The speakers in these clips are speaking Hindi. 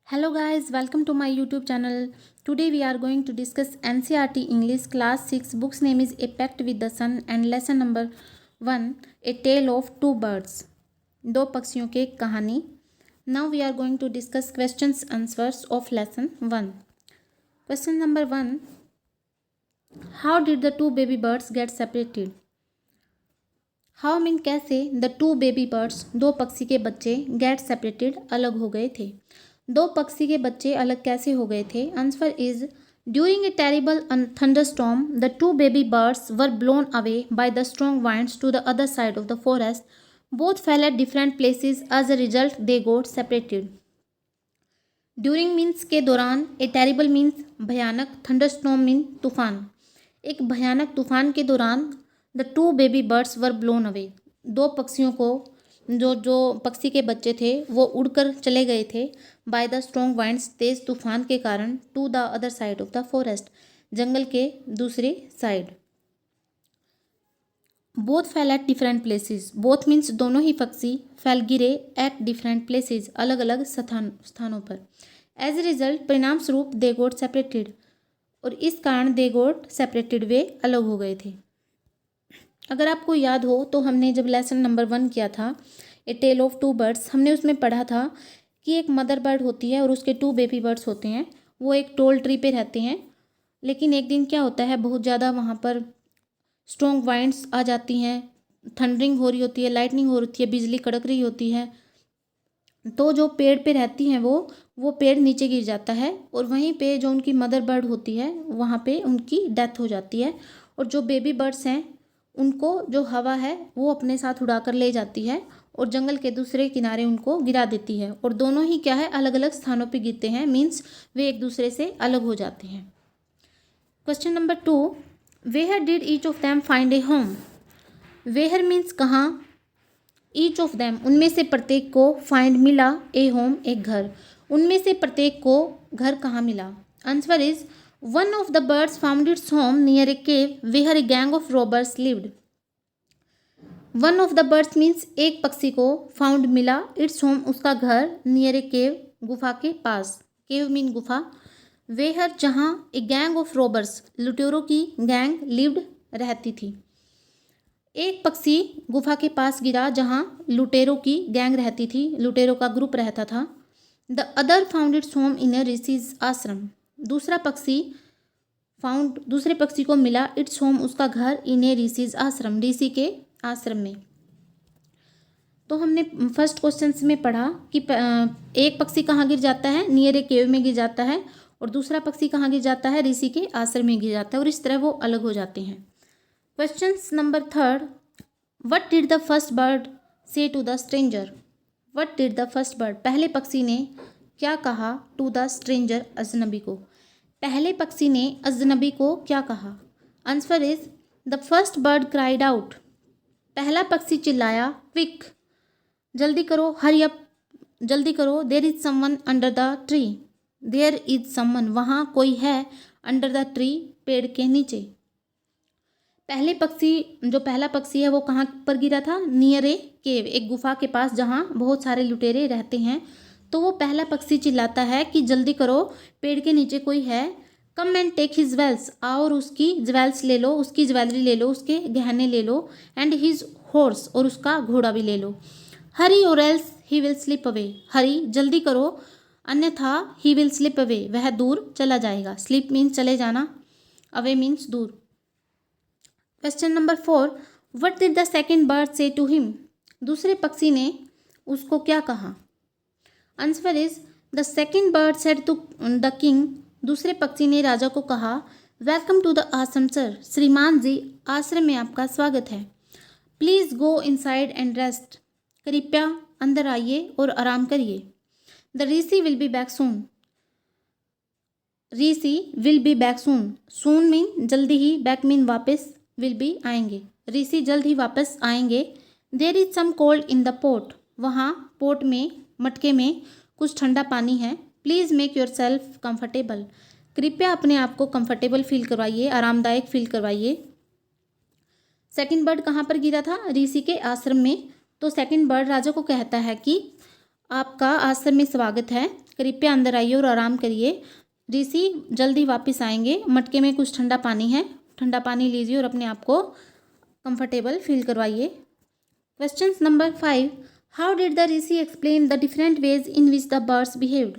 Hello guys, welcome to my YouTube channel. Today we are going to discuss NCERT English class 6. Book's name is A Pact with the Sun and lesson number 1, A Tale of Two Birds. दो पक्षियों की एक कहानी. Now we are going to discuss questions answers of lesson 1. Question number 1. How did the two baby birds get separated? How mean कैसे the two baby birds दो पक्षी के बच्चे get separated अलग हो गए थे. दो पक्षी के बच्चे अलग कैसे हो गए थे? Answer is during a terrible thunderstorm the two baby birds were blown away by the strong winds to the other side of the forest. Both fell at different places as a result they got separated. During means के दौरान, ए टेरिबल मीन्स भयानक, थंडरस्टॉर्म मीन तूफान. एक भयानक तूफान के दौरान the two baby birds were blown away, दो पक्षियों को जो पक्षी के बच्चे थे वो उड़कर चले गए थे. बाय द स्ट्रॉन्ग वाइंड्स, तेज तूफान के कारण. To the other side of the forest, जंगल के दूसरी side. Both fell at different places, both means दोनों ही पक्षी, फेल गिरे, एट डिफरेंट प्लेसेस अलग अलग स्थानों पर. एज ए रिजल्ट परिणाम स्वरूप दे गोट सेपरेटेड, और इस कारण दे गोट सेपरेटेड वे अलग हो गए थे. अगर आपको याद हो तो हमने जब लेसन नंबर 1 किया था ए टेल ऑफ टू बर्ड्स, हमने उसमें पढ़ा था कि एक मदर बर्ड होती है और उसके टू बेबी बर्ड्स होते हैं. वो एक टोल ट्री पे रहते हैं. लेकिन एक दिन क्या होता है, बहुत ज़्यादा वहाँ पर स्ट्रॉन्ग वाइंड्स आ जाती हैं, थंडरिंग हो रही होती है, लाइटनिंग हो रही है, बिजली कड़क रही होती है. तो जो पेड़ पे रहती हैं वो पेड़ नीचे गिर जाता है और वहीं पे जो उनकी मदर बर्ड होती है वहाँ पे उनकी डेथ हो जाती है. और जो बेबी बर्ड्स हैं उनको जो हवा है वो अपने साथ उड़ाकर ले जाती है और जंगल के दूसरे किनारे उनको गिरा देती है. और दोनों ही क्या है, अलग अलग स्थानों पे गिरते हैं, मीन्स वे एक दूसरे से अलग हो जाते हैं. Question number 2. Where did each of them find a home. Where means कहाँ, ईच ऑफ देम उनमें से प्रत्येक को, फाइंड मिला, ए होम एक घर. उनमें से प्रत्येक को घर कहाँ मिला? Answer is one of the birds found its home near a cave where a gang of robbers lived. One of the birds means एक पक्षी को, फाउंड मिला, इट्स होम उसका घर, नियर ए केव गुफा के पास, केव मीन गुफा, वेयर जहाँ, ए गैंग ऑफ रॉबर्स लुटेरों की गैंग, लिव्ड रहती थी. एक पक्षी गुफा के पास गिरा जहाँ लुटेरों की गैंग रहती थी, लुटेरों का ग्रुप रहता था. The other found its home in a rishi's ashram. दूसरा पक्षी फाउंड, दूसरे पक्षी को मिला इट्स होम उसका घर, इन ए ऋषिज आश्रम ऋषि के आश्रम में. तो हमने फर्स्ट क्वेश्चन में पढ़ा कि एक पक्षी कहाँ गिर जाता है, नियर ए केव में गिर जाता है, और दूसरा पक्षी कहाँ गिर जाता है, ऋषि के आश्रम में गिर जाता है, और इस तरह वो अलग हो जाते हैं. Question number 3. What did the first bird say to the stranger. What did the first bird, पहले पक्षी ने क्या कहा, टू द स्ट्रेंजर अजनबी को. पहले पक्षी ने अजनबी को क्या कहा? Answer is the first bird cried out. पहला पक्षी चिल्लाया, क्विक जल्दी करो, हरी अप जल्दी करो, there is someone under the tree. There is someone वहाँ कोई है, अंडर द ट्री पेड़ के नीचे. पहले पक्षी, जो पहला पक्षी है वो कहाँ पर गिरा था, नियर ए केव एक गुफा के पास जहाँ बहुत सारे लुटेरे रहते हैं. तो वो पहला पक्षी चिल्लाता है कि जल्दी करो, पेड़ के नीचे कोई है, come and take his jewels, आओ और उसकी ज्वेल्स ले लो, उसकी ज्वेलरी ले लो, उसके गहने ले लो, एंड हिज हॉर्स और उसका घोड़ा भी ले लो. Hurry or else he will slip away. Hurry जल्दी करो, अन्यथा ही विल स्लिप अवे वह दूर चला जाएगा. स्लिप मीन्स चले जाना, अवे मीन्स दूर. Question number 4. What did the second bird say to him. दूसरे पक्षी ने उसको क्या कहा? Answer is the second bird said to the king. दूसरे पक्षी ने राजा को कहा, welcome to the ashram sir. श्रीमान जी, आश्रम में आपका स्वागत है. Please go inside and rest. कृपया अंदर आइए और आराम करिए. The rishi will be back soon. Rishi will be back soon. Soon mean जल्दी ही, बैक मीन वापस, विल बी आएंगे. ऋषि जल्द ही वापस आएंगे. There is some cold in the pot. वहाँ पोट में, मटके में कुछ ठंडा पानी है. Please make yourself comfortable. कृपया अपने आप को कंफर्टेबल फील करवाइए, आरामदायक फील करवाइए. सेकंड बर्ड कहाँ पर गिरा था, ऋषि के आश्रम में. तो सेकंड बर्ड राजा को कहता है कि आपका आश्रम में स्वागत है, कृपया अंदर आइए और आराम करिए। ऋषि जल्दी वापस आएंगे। मटके में कुछ ठंडा पानी है, ठंडा पानी लीजिए और अपने आप को कंफर्टेबल फील करवाइए। Question number 5, how did the rishi explain the different ways in which the birds behaved.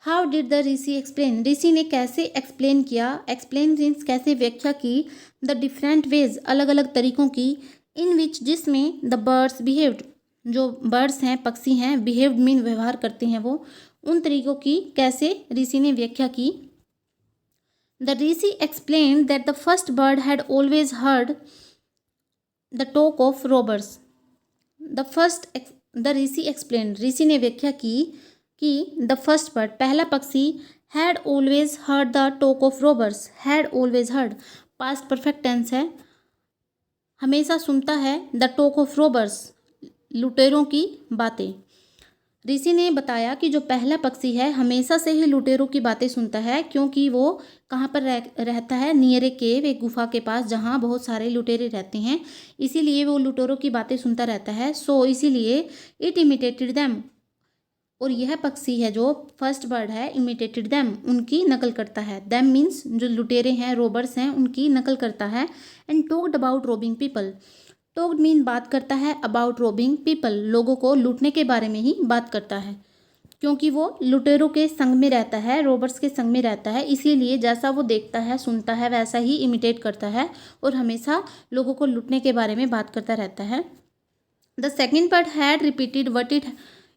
How did the rishi explain, rishi ने कैसे एक्सप्लेन किया, एक्सप्लेन मीन्स कैसे व्याख्या की, द डिफरेंट वेज अलग अलग तरीकों की, इन विच जिसमें द बर्ड्स बिहेव्ड जो बर्ड्स हैं पक्षी हैं, बिहेव्ड मीन व्यवहार करते हैं वो, उन तरीकों की कैसे ऋषि ने व्याख्या की। The rishi explain that the first bird had always heard the talk of robbers. The rishi explain, rishi ने व्याख्या की कि द फर्स्ट बर्ड पहला पक्षी had always heard the talk of robbers. Had always heard past perfect tense है, हमेशा सुनता है द टॉक ऑफ रॉबर्स लुटेरों की बातें। ऋषि ने बताया कि जो पहला पक्षी है हमेशा से ही लुटेरों की बातें सुनता है, क्योंकि वो कहाँ पर रहता है, नियर ए केव, एक गुफा के पास जहाँ बहुत सारे लुटेरे रहते हैं, इसीलिए वो लुटेरों की बातें सुनता रहता है। सो इसीलिए इट इमिटेटेड देम, और यह पक्षी है जो फर्स्ट बर्ड है, इमिटेटेड देम उनकी नकल करता है। देम मीन्स जो लुटेरे हैं, रोबर्स हैं, उनकी नकल करता है। And talked about robin people, talked mean बात करता है, अबाउट रोबिंग पीपल लोगों को लूटने के बारे में ही बात करता है, क्योंकि वो लुटेरों के संग में रहता है, रोबर्स के संग में रहता है, इसीलिए जैसा वो देखता है सुनता है वैसा ही इमिटेट करता है और हमेशा लोगों को लूटने के बारे में बात करता रहता है। The second bird had repeated what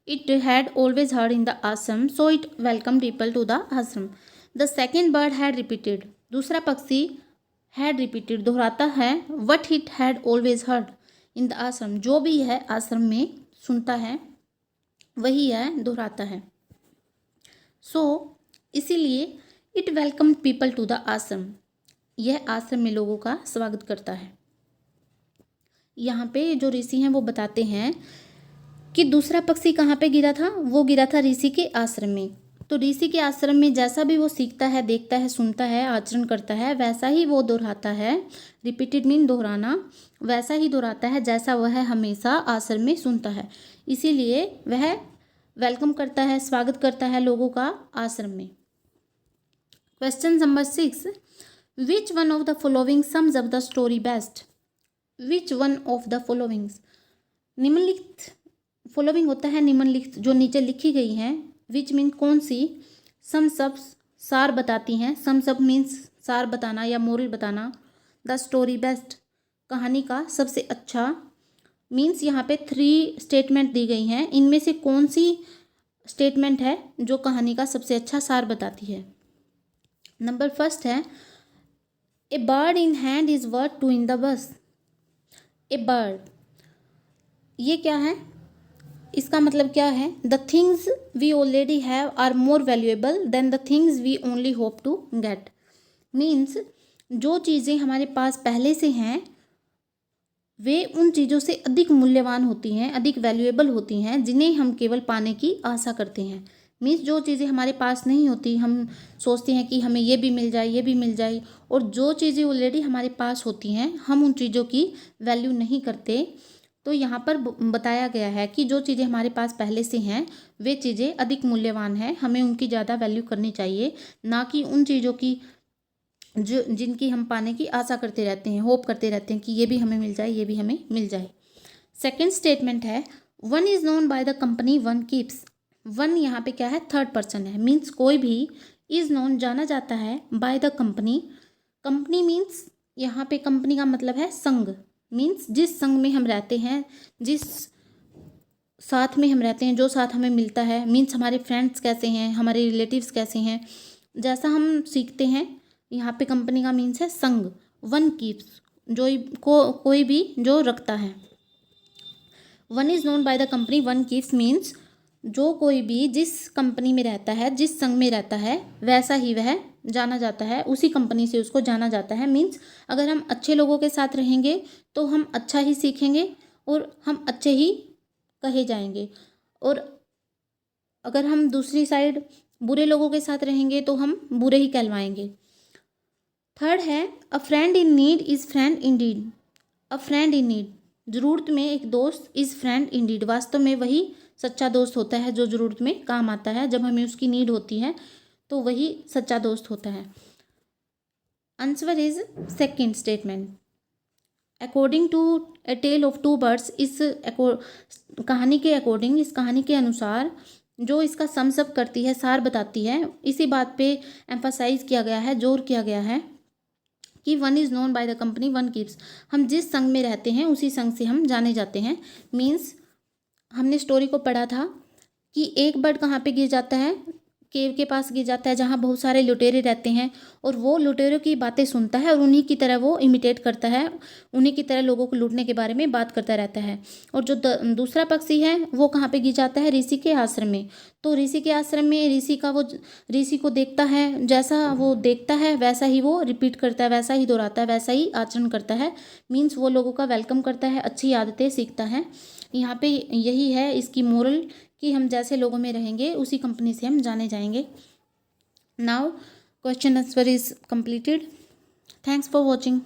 it had always heard in the ashram, so it welcomed people to the ashram. The second bird had repeated, दूसरा पक्षी had repeated दोहराता है, what it had always heard in the ashram, जो भी है आश्रम में सुनता है वही है दोहराता है। so इसीलिए it welcomed people to the ashram, यह आश्रम में लोगों का स्वागत करता है। यहाँ पे जो ऋषि हैं वो बताते हैं कि दूसरा पक्षी कहाँ पे गिरा था, वो गिरा था ऋषि के आश्रम में। तो ऋषि के आश्रम में जैसा भी वो सीखता है, देखता है, सुनता है, आचरण करता है, वैसा ही वो दोहराता है। रिपीटेड मीन दोहराना, वैसा ही दोहराता है जैसा वह हमेशा आश्रम में सुनता है, इसीलिए वह वेलकम करता है, स्वागत करता है लोगों का आश्रम में। Question number 6, which one of the following sums up the story best. Which one of the followings, निम्नलिखित, फॉलोइंग होता है निम्नलिखित जो नीचे लिखी गई हैं, विच मीन कौन सी, सम सब सार बताती हैं, सम सब मीन्स सार बताना या मोरल बताना, द स्टोरी बेस्ट कहानी का सबसे अच्छा, मीन्स यहाँ पे 3 स्टेटमेंट दी गई हैं, इनमें से कौन सी स्टेटमेंट है जो कहानी का सबसे अच्छा सार बताती है। नंबर फर्स्ट है, a bird in hand is worth 2 in the bush. A bird, ये क्या है, इसका मतलब क्या है, the things we already have are more valuable than the things we only hope to get. Means जो चीज़ें हमारे पास पहले से हैं वे उन चीज़ों से अधिक मूल्यवान होती हैं, अधिक वैल्यूएबल होती हैं जिन्हें हम केवल पाने की आशा करते हैं। मीन्स जो चीज़ें हमारे पास नहीं होती, हम सोचते हैं कि हमें ये भी मिल जाए, ये भी मिल जाए, और जो चीज़ें ऑलरेडी हमारे पास होती हैं हम उन चीज़ों की वैल्यू नहीं करते। तो यहाँ पर बताया गया है कि जो चीज़ें हमारे पास पहले से हैं वे चीज़ें अधिक मूल्यवान हैं, हमें उनकी ज़्यादा वैल्यू करनी चाहिए, ना कि उन चीज़ों की जो जिनकी हम पाने की आशा करते रहते हैं, होप करते रहते हैं कि ये भी हमें मिल जाए, ये भी हमें मिल जाए। सेकेंड स्टेटमेंट है, one is known by the company one keeps. One यहाँ पे क्या है, थर्ड पर्सन है, मीन्स कोई भी, इज़ नोन जाना जाता है, by the company, company means यहाँ पे कंपनी का मतलब है संग, मीन्स जिस संग में हम रहते हैं, जिस साथ में हम रहते हैं, जो साथ हमें मिलता है, मीन्स हमारे फ्रेंड्स कैसे हैं, हमारे रिलेटिव्स कैसे हैं, जैसा हम सीखते हैं, यहाँ पे कंपनी का मीन्स है संग। वन कीप्स, जो कोई भी जो रखता है। One is known by the company one keeps means जो कोई भी जिस कंपनी में रहता है, जिस संग में रहता है, वैसा ही वह जाना जाता है, उसी कंपनी से उसको जाना जाता है। मीन्स अगर हम अच्छे लोगों के साथ रहेंगे तो हम अच्छा ही सीखेंगे और हम अच्छे ही कहे जाएंगे, और अगर हम दूसरी साइड बुरे लोगों के साथ रहेंगे तो हम बुरे ही कहलवाएंगे। थर्ड है, a friend in need is friend in deed. A friend in need, ज़रूरत में एक दोस्त, इज़ फ्रेंड इन डीड, वास्तव में वही सच्चा दोस्त होता है जो ज़रूरत में काम आता है, जब हमें उसकी नीड होती है तो वही सच्चा दोस्त होता है। Answer is second statement. According to a tale of two birds, इस कहानी के अकॉर्डिंग, इस कहानी के अनुसार जो इसका सम्स अप करती है, सार बताती है, इसी बात पे एम्फासाइज किया गया है, जोर किया गया है कि one is known by the company one keeps. हम जिस संघ में रहते हैं उसी संघ से हम जाने जाते हैं। मीन्स हमने स्टोरी को पढ़ा था कि एक बर्ड कहाँ पे गिर जाता है, केव के पास गिर जाता है जहाँ बहुत सारे लुटेरे रहते हैं, और वो लुटेरों की बातें सुनता है और उन्हीं की तरह वो इमिटेट करता है, उन्हीं की तरह लोगों को लूटने के बारे में बात करता रहता है। और जो दूसरा पक्षी है वो कहाँ पे गिर जाता है, ऋषि के आश्रम में। तो ऋषि के आश्रम में ऋषि को देखता है, जैसा वो देखता है वैसा ही वो रिपीट करता है, वैसा ही दोहराता है, वैसा ही आचरण करता है। मीन्स वो लोगों का वेलकम करता है, अच्छी आदतें सीखता है। यहाँ पे यही है इसकी मोरल कि हम जैसे लोगों में रहेंगे उसी कंपनी से हम जाने जाएंगे। Now question answer is completed. Thanks for watching.